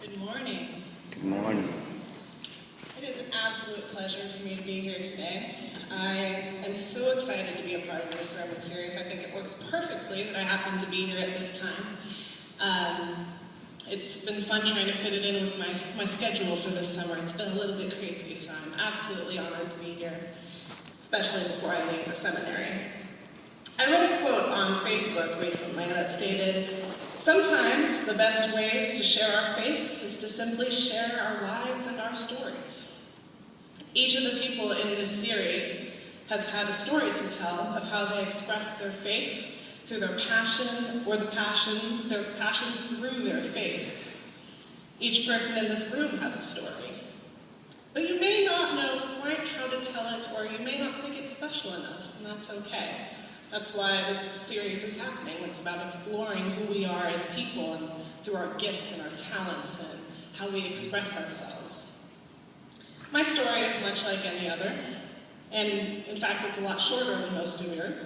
Good morning. Good morning. It is an absolute pleasure for me to be here today. I am so excited to be a part of this sermon series. I think it works perfectly that I happen to be here at this time. It's been fun trying to fit it in with my schedule for this summer. It's been a little bit crazy, so I'm absolutely honored to be here, especially before I leave for seminary. I wrote a quote on Facebook recently that stated, "Sometimes the best ways to share our faith is to simply share our lives and our stories." Each of the people in this series has had a story to tell of how they express their faith through their passion or their passion through their faith. Each person in this room has a story, but you may not know quite how to tell it, or you may not think it's special enough, and that's okay. That's why this series is happening. It's about exploring who we are as people and through our gifts and our talents and how we express ourselves. My story is much like any other, and in fact it's a lot shorter than most of yours.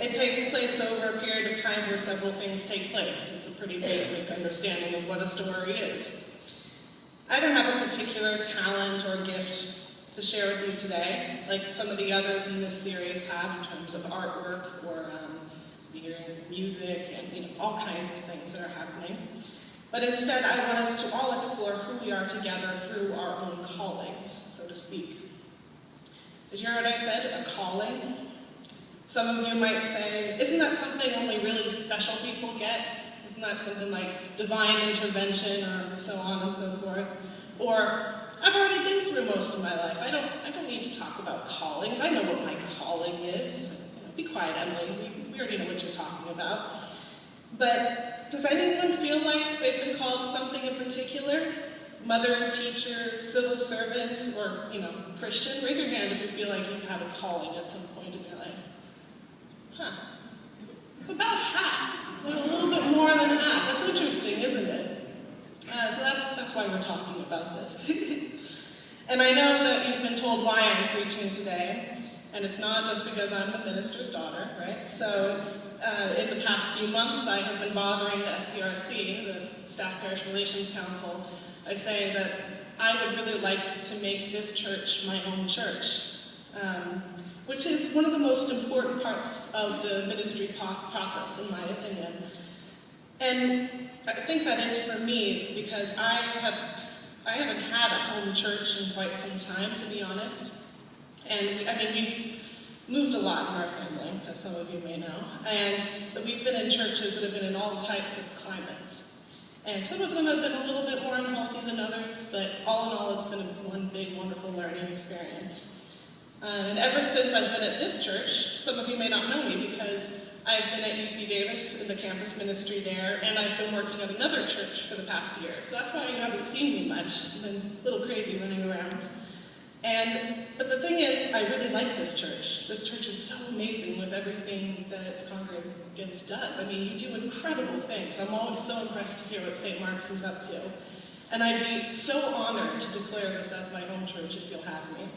It takes place over a period of time where several things take place. It's a pretty basic understanding of what a story is. I don't have a particular talent or gift to share with you today, like some of the others in this series have in terms of artwork or music and all kinds of things that are happening. But instead, I want us to all explore who we are together through our own callings, so to speak. Did you hear what I said? A calling? Some of you might say, isn't that something only really special people get? Isn't that something like divine intervention or so on and so forth? Or, I've already been through most of my life. I don't need to talk about callings. I know what my calling is. Be quiet, Emily. We already know what you're talking about. But does anyone feel like they've been called to something in particular? Mother, teacher, civil servant, or Christian? Raise your hand if you feel like you've had a calling at some point in your life. Huh. It's about half. A little bit more than half. That's interesting, isn't it? So that's why we're talking about this. And I know that you've been told why I'm preaching today, and it's not just because I'm the minister's daughter, right? So it's in the past few months, I have been bothering the SPRC, the Staff Parish Relations Council, by saying that I would really like to make this church my own church, which is one of the most important parts of the ministry process, in my opinion. And I think that is for me, it's because I haven't had a home church in quite some time, to be honest. And we've moved a lot in our family, as some of you may know. And we've been in churches that have been in all types of climates. And some of them have been a little bit more unhealthy than others, but all in all, it's been one big, wonderful learning experience. And ever since I've been at this church, some of you may not know me because I've been at UC Davis in the campus ministry there, and I've been working at another church for the past year. So that's why you haven't seen me much. I've been a little crazy running around. But the thing is, I really like this church. This church is so amazing with everything that its congregants does. I mean, you do incredible things. I'm always so impressed to hear what St. Mark's is up to. And I'd be so honored to declare this as my home church if you'll have me.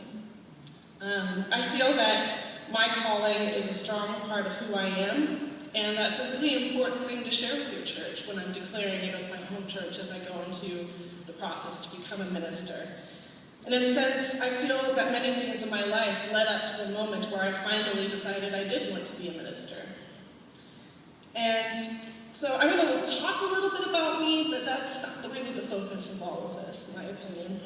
I feel that my calling is a strong part of who I am, and that's a really important thing to share with your church when I'm declaring it as my home church as I go into the process to become a minister. And in a sense, I feel that many things in my life led up to the moment where I finally decided I did want to be a minister. And so I'm going to talk a little bit about me, but that's not really the focus of all of this, in my opinion.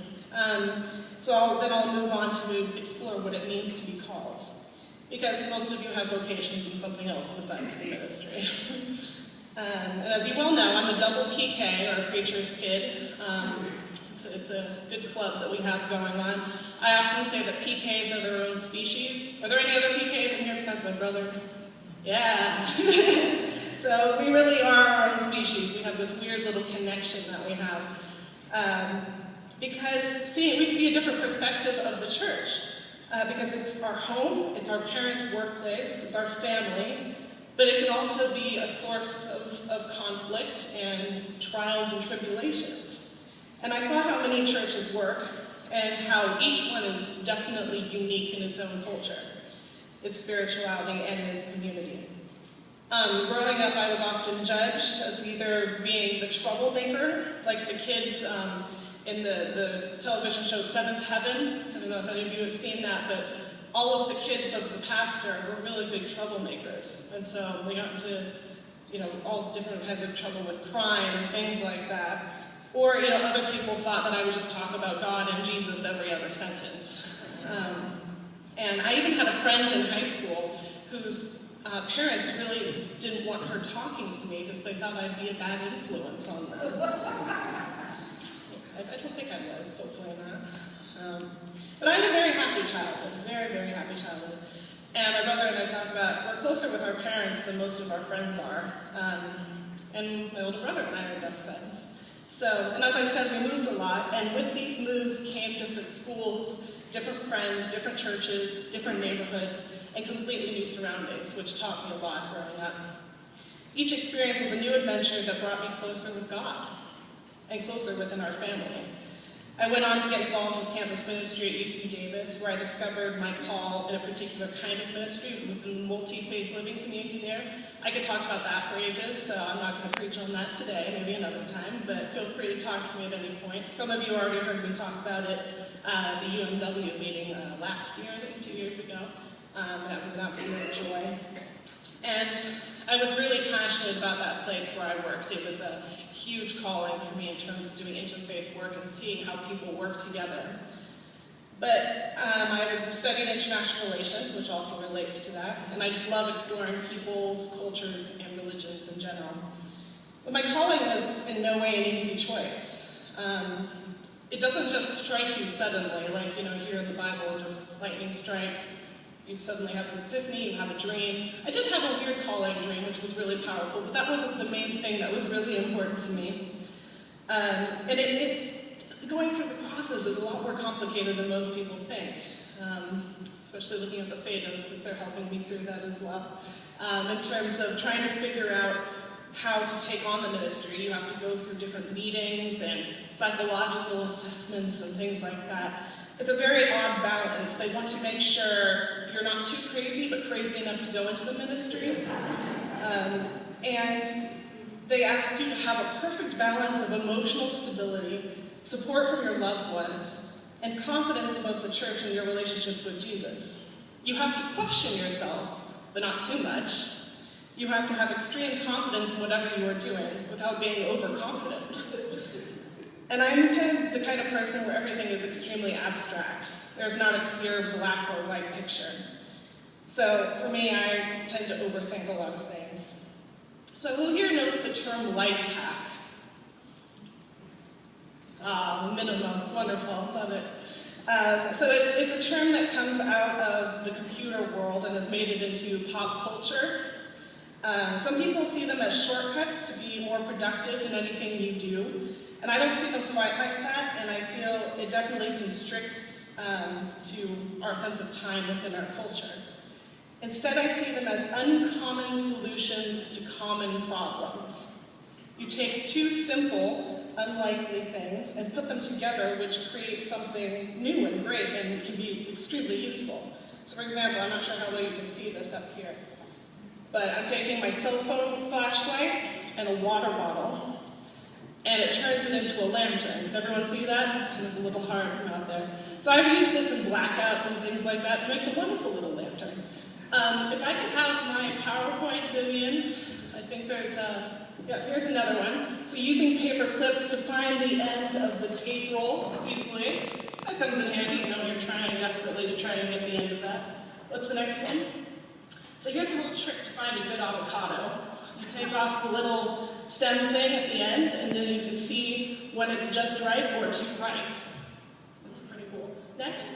Then I'll move on to explore what it means to be called. Because most of you have vocations in something else besides the ministry. And as you well know, I'm a double PK, or a preacher's kid. It's a good club that we have going on. I often say that PKs are their own species. Are there any other PKs in here besides my brother? Yeah. So we really are our own species. We have this weird little connection that we have. Because we see a different perspective of the church. Because it's our home, it's our parents' workplace, it's our family, but it can also be a source of conflict and trials and tribulations. And I saw how many churches work, and how each one is definitely unique in its own culture, its spirituality, and its community. Growing up, I was often judged as either being the troublemaker, like the kids in the television show Seventh Heaven. I don't know if any of you have seen that, but all of the kids of the pastor were really big troublemakers. And so they got into, all different kinds of trouble with crime and things like that. Or, other people thought that I would just talk about God and Jesus every other sentence. And I even had a friend in high school whose parents really didn't want her talking to me because they thought I'd be a bad influence on them. I don't think I was, hopefully not. But I had a very happy childhood, very, very happy childhood. And my brother and I talk about, we're closer with our parents than most of our friends are. And my older brother and I are best friends. So, and as I said, we moved a lot, and with these moves came different schools, different friends, different churches, different neighborhoods, and completely new surroundings, which taught me a lot growing up. Each experience was a new adventure that brought me closer with God, and closer within our family. I went on to get involved with campus ministry at UC Davis, where I discovered my call in a particular kind of ministry within the multi-faith living community there. I could talk about that for ages, so I'm not going to preach on that today, maybe another time, but feel free to talk to me at any point. Some of you already heard me talk about it at the UMW meeting last year, I think 2 years ago. That was an absolute joy. And I was really passionate about that place where I worked. It was a huge calling for me in terms of doing interfaith work and seeing how people work together. But I studied international relations, which also relates to that, and I just love exploring peoples, cultures, and religions in general. But my calling was in no way an easy choice. It doesn't just strike you suddenly, like, here in the Bible, just lightning strikes. You suddenly have this epiphany, you have a dream. I did have a weird calling dream, which was really powerful, but that wasn't the main thing that was really important to me. And going through the process is a lot more complicated than most people think, especially looking at the Phaedos, because they're helping me through that as well. In terms of trying to figure out how to take on the ministry, you have to go through different meetings and psychological assessments and things like that. It's a very odd balance. They want to make sure you're not too crazy, but crazy enough to go into the ministry. And they ask you to have a perfect balance of emotional stability, support from your loved ones, and confidence about the church and your relationship with Jesus. You have to question yourself, but not too much. You have to have extreme confidence in whatever you are doing without being overconfident. And I'm the kind of person where everything is extremely abstract. There's not a clear black or white picture. So for me, I tend to overthink a lot of things. So who here knows the term life hack? Minimum, it's wonderful, love it. So it's a term that comes out of the computer world and has made it into pop culture. Some people see them as shortcuts to be more productive in anything you do. And I don't see them quite like that, and I feel it definitely constricts to our sense of time within our culture. Instead, I see them as uncommon solutions to common problems. You take two simple, unlikely things and put them together, which creates something new and great and can be extremely useful. So for example, I'm not sure how well you can see this up here, but I'm taking my cell phone flashlight and a water bottle, and it turns it into a lantern. Can everyone see that? And it's a little hard from out there. So I've used this in blackouts and things like that. It makes a wonderful little lantern. If I could have my PowerPoint, Vivian, I think there's yes, here's another one. So using paper clips to find the end of the tape roll easily. That comes in handy, you're trying desperately to try and get the end of that. What's the next one? So here's a little trick to find a good avocado. You take off the little stem thing at the end, and then you can see when it's just ripe or too ripe. That's pretty cool. Next.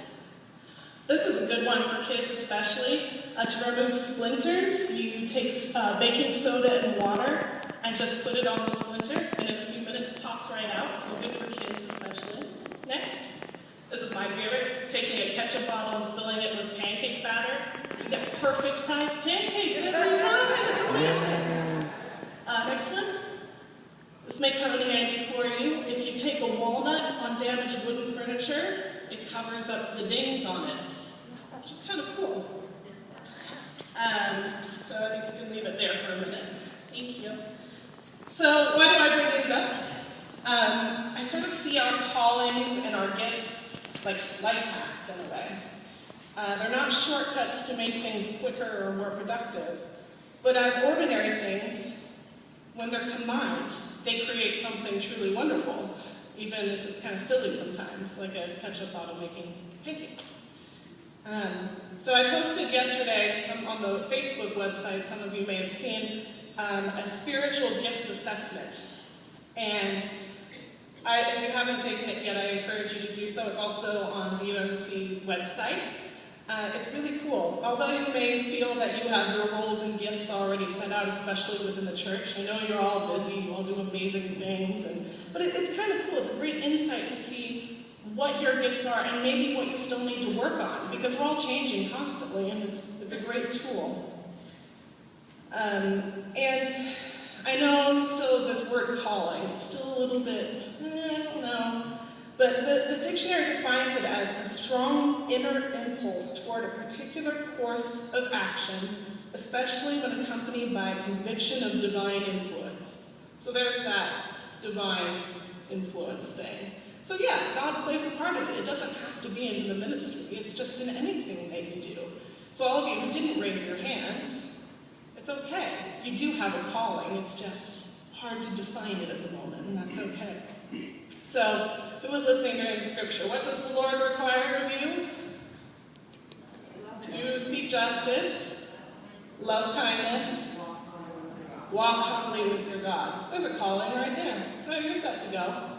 This is a good one for kids especially. To remove splinters, you take baking soda and water and just put it on the splinter, and in a few minutes it pops right out, so good for kids especially. Next. This is my favorite, taking a ketchup bottle and filling it with pancake batter. You get perfect sized pancakes every time. It's amazing. Next one. This may come in handy for you. If you take a walnut on damaged wooden furniture, it covers up the dings on it, which is kind of cool. so I think you can leave it there for a minute. Thank you. So why do I bring these up? I sort of see our callings and our gifts like life hacks in a way. They're not shortcuts to make things quicker or more productive, but as ordinary things, when they're combined, they create something truly wonderful, even if it's kind of silly sometimes, like a ketchup bottle making pancakes. So I posted yesterday on the Facebook website, some of you may have seen, a spiritual gifts assessment. And if you haven't taken it yet, I encourage you to do so. It's also on the UMC website. It's really cool. Although you may feel that you have your roles and gifts already set out, especially within the church. I know you're all busy, you all do amazing things, but it's kind of cool. It's a great insight to see what your gifts are and maybe what you still need to work on, because we're all changing constantly, and it's a great tool. And I know still this word calling is still a little bit, I don't know, but the dictionary defines it as a strong inner impulse toward a particular course of action, especially when accompanied by a conviction of divine influence. So there's that divine influence thing. So yeah, God plays a part in it. It doesn't have to be into the ministry. It's just in anything that you do. So all of you who didn't raise your hands, it's okay. You do have a calling. It's just hard to define it at the moment, and that's okay. So, who was listening during the scripture? What does the Lord require of you? To seek justice, love kindness, walk humbly with your God. There's a calling right there. So you're set to go.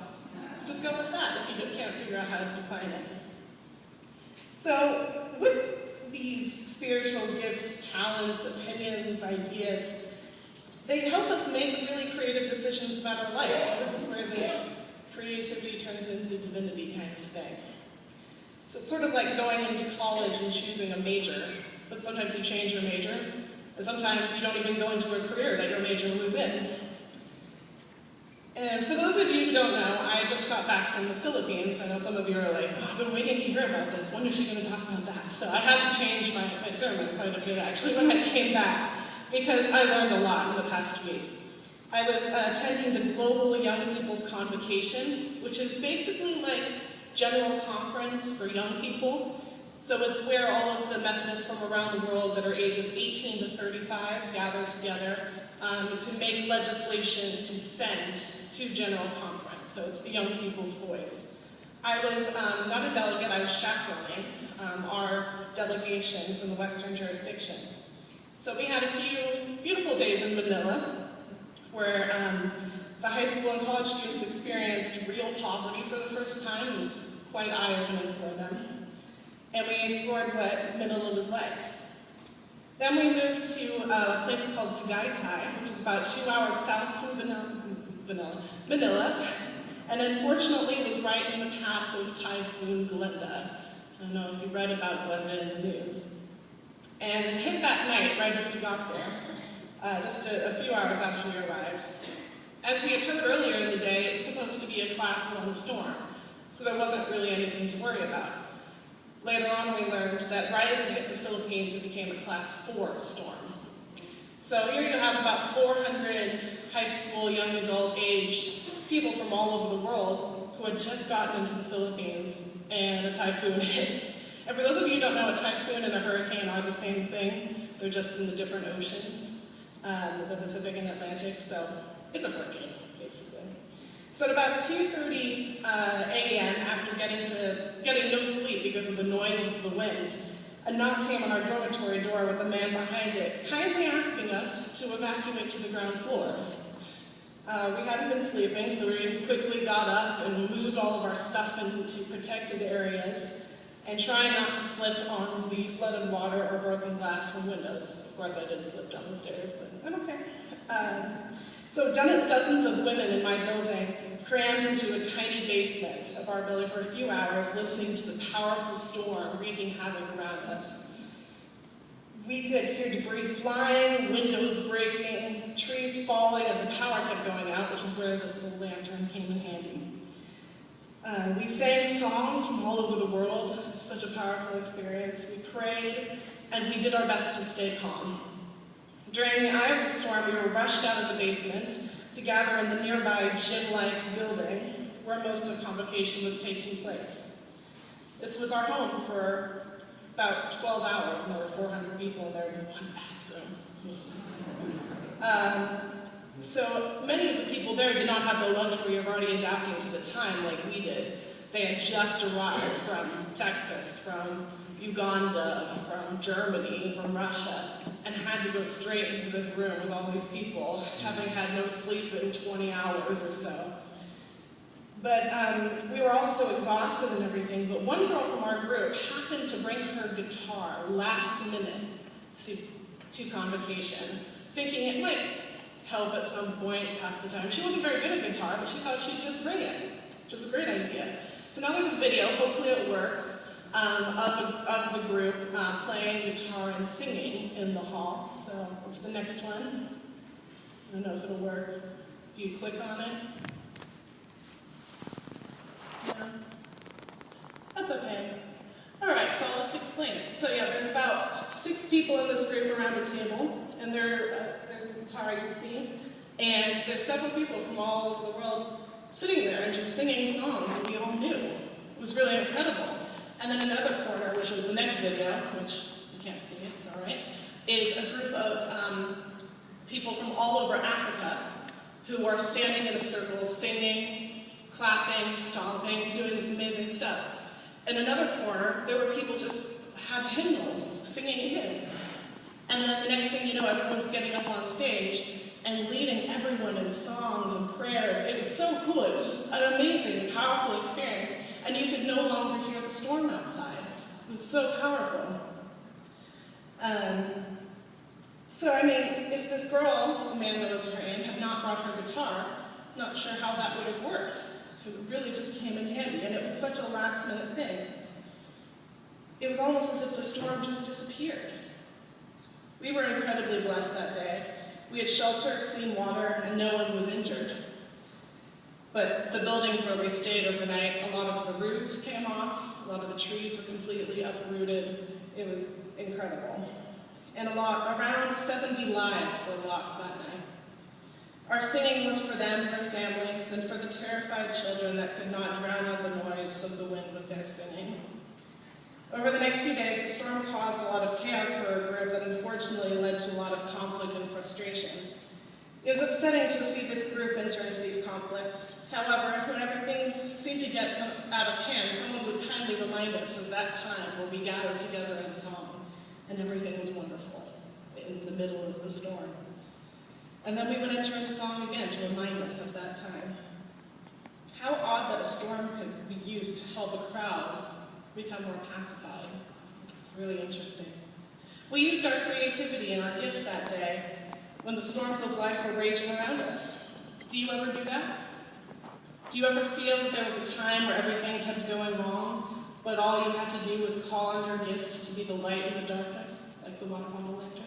Just go with that if you can't figure out how to define it. So, with these spiritual gifts, talents, opinions, ideas, they help us make really creative decisions about our life. This is where this creativity turns into divinity kind of thing. So it's sort of like going into college and choosing a major, but sometimes you change your major, and sometimes you don't even go into a career that your major was in. And for those of you who don't know, I just got back from the Philippines. I know some of you are like, oh, I've been waiting to hear about this. When is she going to talk about that? So I had to change my sermon quite a bit, actually, when I came back, because I learned a lot in the past week. I was attending the Global Young People's Convocation, which is basically like general conference for young people. So it's where all of the Methodists from around the world that are ages 18 to 35 gather together to make legislation to send to general conference. So it's the young people's voice. I was not a delegate, I was chaperoning our delegation from the Western jurisdiction. So we had a few beautiful days in Manila, where the high school and college students experienced real poverty for the first time. It was quite eye-opening for them. And we explored what Manila was like. Then we moved to a place called Tagaytay, which is about 2 hours south from Manila, and unfortunately it was right in the path of Typhoon Glenda. I don't know if you read about Glenda in the news. And it hit that night, right as we got there, just a few hours after we arrived. As we had heard earlier in the day, it was supposed to be a Class 1 storm, so there wasn't really anything to worry about. Later on, we learned that right as it hit the Philippines, it became a Class 4 storm. So here you have about 400 high school, young adult age people from all over the world who had just gotten into the Philippines, and a typhoon hits. And for those of you who don't know, a typhoon and a hurricane are the same thing. They're just in the different oceans, the Pacific and Atlantic, so it's a hurricane, basically. So at about 2:30 a.m., after getting no sleep because of the noise of the wind, a knock came on our dormitory door with a man behind it, kindly asking us to evacuate to the ground floor. We hadn't been sleeping, so we quickly got up and moved all of our stuff into protected areas, and trying not to slip on the flooded water or broken glass from windows. Of course, I did slip down the stairs, but I'm okay. So dozens of women in my building crammed into a tiny basement of our building for a few hours, listening to the powerful storm wreaking havoc around us. We could hear debris flying, windows breaking, trees falling, and the power kept going out, which is where this little lantern came in handy. We sang songs from all over the world. It was such a powerful experience. We prayed, and we did our best to stay calm. During the eye of the storm, we were rushed out of the basement to gather in the nearby gym-like building where most of convocation was taking place. This was our home for about 12 hours, and there were 400 people there with one bathroom. So many of the people there did not have the luxury of already adapting to the time like we did. They had just arrived from Texas, from Uganda, from Germany, from Russia, and had to go straight into this room with all these people, having had no sleep in 20 hours or so. But we were all so exhausted and everything, but one girl from our group happened to bring her guitar last minute to convocation, thinking it might help at some point pass the time. She wasn't very good at guitar, but she thought she'd just bring it, which was a great idea. So now there's a video, hopefully it works, of the group playing guitar and singing in the hall. So it's the next one. I don't know if it'll work. If you click on it. Yeah. That's okay. All right, so I'll just explain it. So yeah, there's about 6 people in this group around a table, and there's the guitar you see, and there's several people from all over the world sitting there and just singing songs that we all knew. It was really incredible. And then another corner, which is the next video, which you can't see it, it's all right, is a group of people from all over Africa who are standing in a circle, singing, clapping, stomping, doing this amazing stuff. In another corner, there were people just had hymnals, singing hymns. And then the next thing you know, everyone's getting up on stage and leading everyone in songs and prayers. It was so cool. It was just an amazing, powerful experience. And you could no longer hear the storm outside. It was so powerful. So, I mean, if this girl, Amanda was her name, had not brought her guitar, not sure how that would have worked. It really just came in handy, and it was such a last-minute thing. It was almost as if the storm just disappeared. We were incredibly blessed that day. We had shelter, clean water, and no one was injured. But the buildings where we stayed overnight, a lot of the roofs came off, a lot of the trees were completely uprooted. It was incredible. And around 70 lives were lost that night. Our singing was for them, their families, and for the terrified children that could not drown out the noise of the wind with their singing. Over the next few days, the storm caused a lot of chaos for our group that unfortunately led to a lot of conflict and frustration. It was upsetting to see this group enter into these conflicts. However, whenever things seemed to get out of hand, someone would kindly remind us of that time where we gathered together in song, and everything was wonderful in the middle of the storm. And then we would enter into song again to remind us of that time. How odd that a storm could be used to help a crowd become more pacified. It's really interesting. We used our creativity and our gifts that day when the storms of life were raging around us. Do you ever do that? Do you ever feel that there was a time where everything kept going wrong, but all you had to do was call on your gifts to be the light in the darkness, like the water bottle lantern?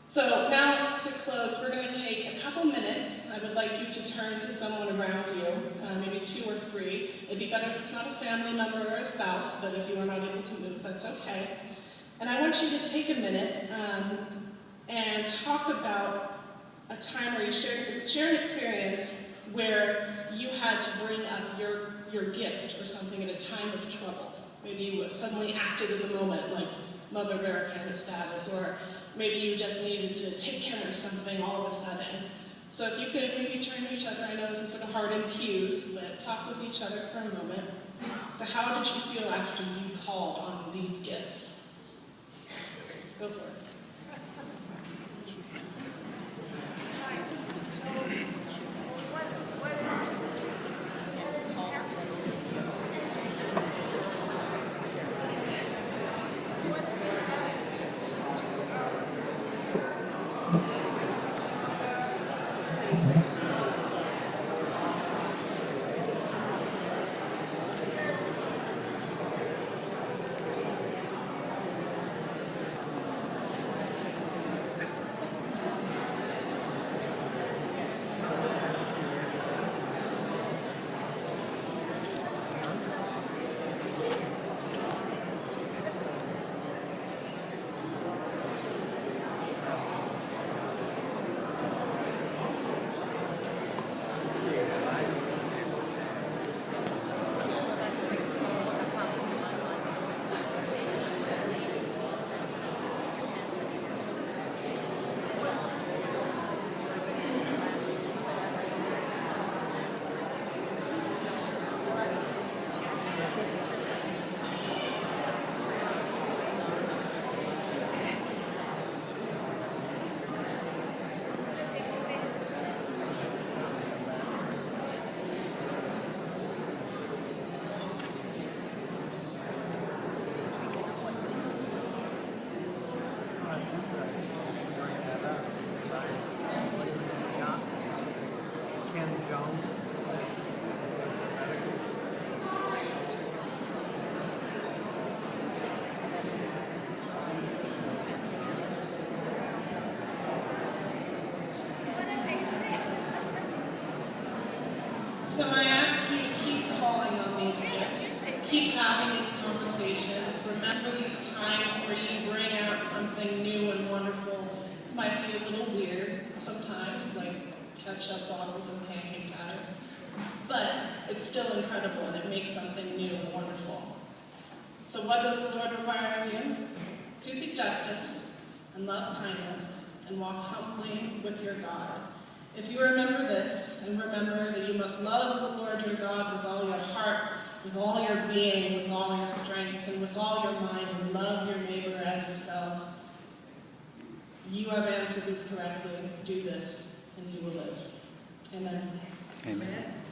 So now, to close, we're going to take a couple minutes. I would like you to turn to someone around you, maybe 2 or 3. It'd be better if it's not a family member or a spouse, but if you are not able to move, that's okay. And I want you to take a minute and talk about a time where you share an experience where you had to bring up your gift or something at a time of trouble. Maybe you suddenly acted in the moment, like Mother Bear kind of status, or maybe you just needed to take care of something all of a sudden. So if you could maybe turn to each other, I know this is sort of hard in pews, but talk with each other for a moment. So how did you feel after you called on these gifts? Go for it. So I ask you to keep calling on these gifts. Keep having these conversations. Remember these times where you bring out something new and wonderful. It might be a little weird sometimes, like ketchup bottles and pancake batter. But it's still incredible and it makes something new and wonderful. So what does the Lord require of you? To seek justice and love kindness and walk humbly with your God. If you remember this, and remember that you must love the Lord your God with all your heart, with all your being, with all your strength, and with all your mind, and love your neighbor as yourself, you have answered this correctly. Do this, and you will live. Amen. Amen.